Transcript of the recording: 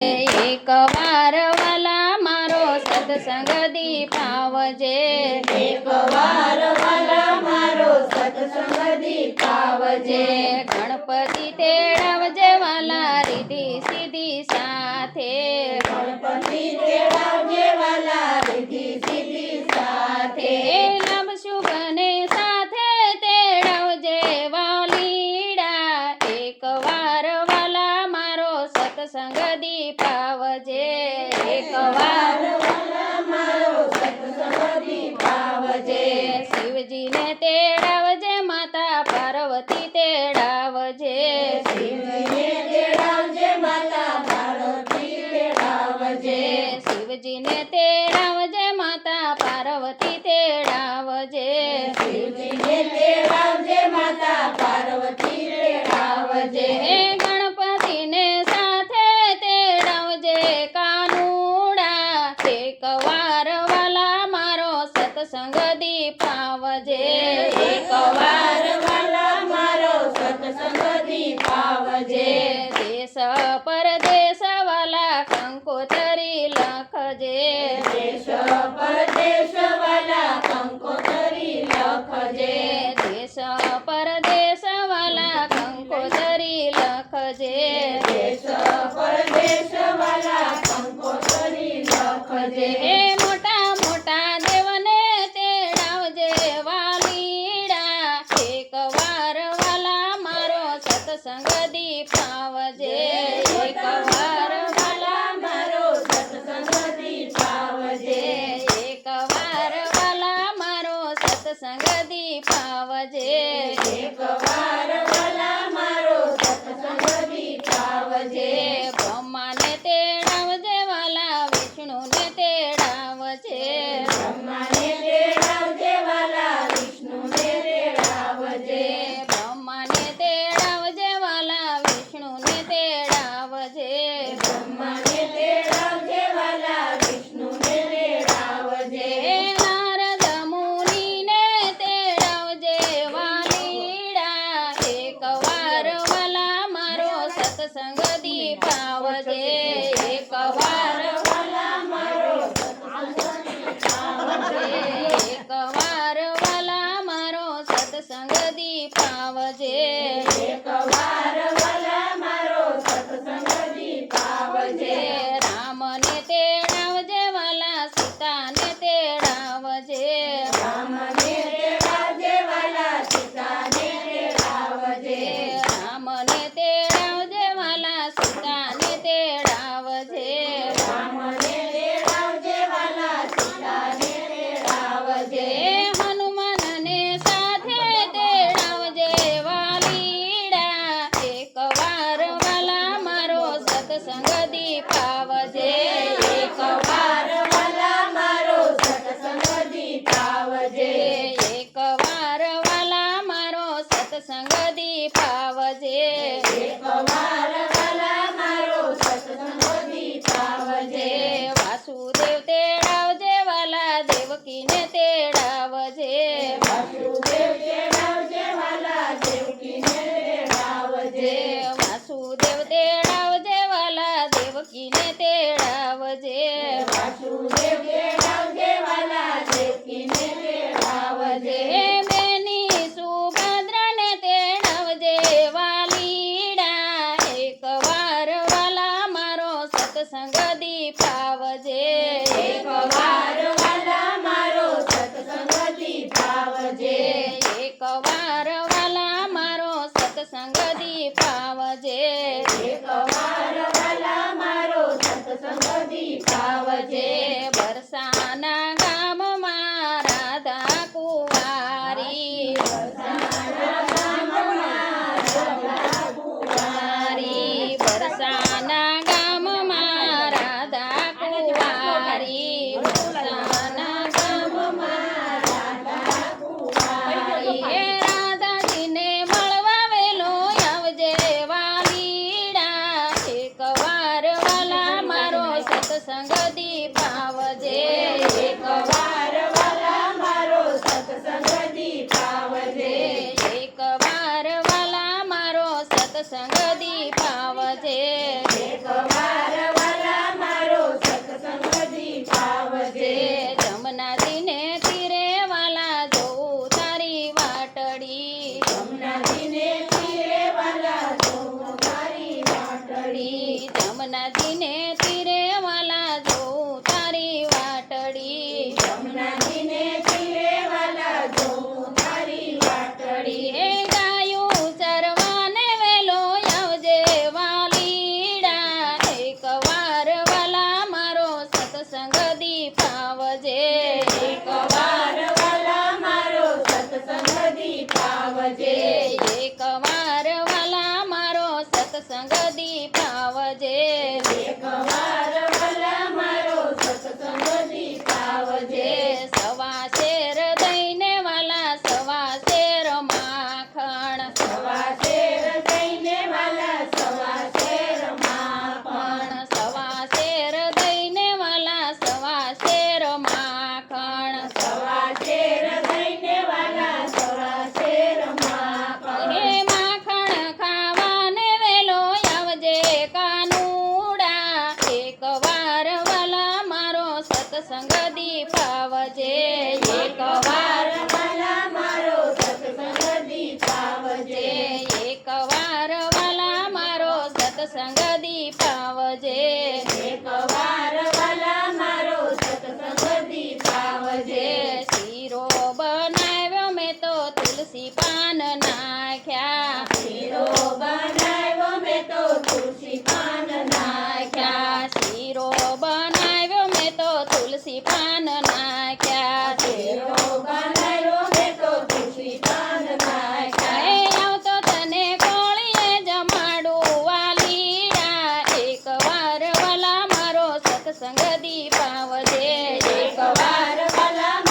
એક વાર વાલા મારો સત્સંગ દીપાવજે, એક વાર વાલા મારો સત્સંગ દીપાવજે. ગણપતિ તેડાવજે વાલા રીધિ સીધી સાથે, ગણપતિ તેડાવજે વાલા રીધિ સીધી સાથે. લાભ શુભને સાથે તેડાવજે વાલીડા, એક વાર વાલા મારો સત્સંગ દીપાવજે, એક વાર વાલા મારો સત્સંગ દીપાવજે. શિવજીને તેડાવજે માતા પાર્વતી તેડાવજે, શિવજીને તેડાવજે માતા પાર્વતી તેડાવજે. શિવજીને તેડાવજે માતા પાર્વતી તેડાવજે, શિવજીને તેડાવજે માતા પાર્વતી તેડાવજે. ગણપતિને સાથે તેડાવજે કાનુડા, એક વાર વાલા મારો સત્સંગ દીપાવજે, એક વાર વાલા મારો સત્સંગ દીપાવજે. દેશ પરદેશ વાલા કંકોતરી લખજે, દેશ પરદેશ વાલા કંકોતરી લખજે. દેશ પરદેશ વાલા કંકોતરી લખજે, દેશ પરદેશ વાલા કંકોતરી લખજે. મોટા મોટા દેવને તેડાવજે વાલીડા, એક વાર વાલા મારો સત્સંગ દીપાવજે, એક વાર વાલા મારો સત્સંગ દીપાવજે. એક વાર વાલા મારો સત્સંગ દીપાવજે, એક વાર વાલા મારો સત્સંગ દીપાવજે. બ્રહ્માને તેડાવજે વાલા વિષ્ણુને તેડાવજે, બ્રહ્માને તેડાવજે વાલા વિષ્ણુને તેડાવજે. બ્રહ્માને તેડાવજે વાલા વિષ્ણુને તેડાવજે, બ્રહ્માને તેડાવજે વાલા વિષ્ણુને તેડાવજે. નારદ મુનિને તેડાવજે વાલીડા, એક વાર વાલા મારો સત્સંગ દીપાવજે, એક વાર વાલા મારો સત્સંગ દીપાવજે. એક વાર વાલા મારો સત્સંગ દીપાવજે, એક વાર વાલા મારો સત્સંગ દીપાવજે. રામને તેડાવજે વાલા સીતાને તેડાવજે, રામને તેડાવજે વાલા સીતાને તેડાવજે. રામને તેડાવજે વાલા સીતાને તેડાવજે, રામને તેડાવજે વાલા સીતાને તેડાવજે. હનુમાનને સાથે તેડાવજે વાલીડા, એક વાર વાલા મારો સત્સંગ દીપાવજે, એક વાર વાલા મારો સત્સંગ દીપાવજે. એક વાર વાલા મારો સત્સંગ દીપાવજે, એક વાર વાલા મારો સત્સંગ દીપાવજે. વાસુદેવ તેડાવજે વાલા દેવકીને તેડાવજે, વાસુદેવ તેડાવજે વાલા દેવકીને તેડાવજે. વાસુદેવ તેડાવજે વાલા દેવકીને તેડાવજે, વાસુદેવ તેડાવજે વાલા દેવકીને તેડાવજે. બેની સુભદ્રાને તેડાવજે વાલીડા, એક વાર વાલા મારો સત્સંગ દીપાવજે, એક વાર વાલા મારો સત્સંગ દીપાવજે. એક વાર વાલા મારો સત્સંગ દીપાવજે, એક વાર વાલા મારો સત્સંગ દીપાવજે. બરસાના ગામમાં રાધા કુંવારી, સારા ગામમાં રાધા કુંવારી, બરસાના ગામમાં રાધા કુંવારી, બરસાના ગામમાં રાધા કુંવારી. રાધાજીને મળવા વેલો આવજે વાલીડા, એક વાર વાલા મારો સત્સંગ દીપાવજે, એક વાર વાલા મારો સત્સંગ દીપાવજે. એક વાર વાલા મારો સત્સંગ દીપાવજે, એક વાર વાલા યમુનાજીને તીરે વાલા જોઉં તારી વાટડી યમુનાજીને તીરે વાલા જોઉં તારી વાટડી એ ગાયું ચરવાને વેલો આવજે વાલીડા એકવાર વાલા મારો સત્સંગ દીપાવજે એકવાર વાલા મારો સત્સંગ દીપાવજે એકવાર વાલા મારો સત્સંગ દીપાવજે એકવાર વાલા મારો સત્સંગ દીપાવજે સવા શેર દઈને વાલા સવા શેર માખણ સવા શેર દઈને વાલા સવા શેર માખણ સવા શેર દઈને વાલા સવા શેર માખણ સવા શેર દઈને વાલા સવા શેર માખણ હે માખણ ખાવાને વેલો આવજે કાનુડા એકવાર વાલા મારો સત્સંગ દીપાવજે એકવાર વાલા મારો સત્સંગ દીપાવજે એકવાર વાલા મારો સત્સંગ દીપાવજે એકવાર વાલા મારો સત્સંગ દીપાવજે શીરો બનાવ્યો મેં તો તુલસી પાન નાખ્યા શીરો બનાવ્યો મેં તો તુલસી પાન નાખ્યા શીરો બનાવ્યો મેં તો તુલસી પાન નાખ્યા શીરો બનાવ્યો મેં તો તુલસી પાન નાખ્યા એ આવતો તને કોળીએ જમાડું વાલીડા એકવાર વાલા મારો સત્સંગ દીપાવજે એકવાર વાલા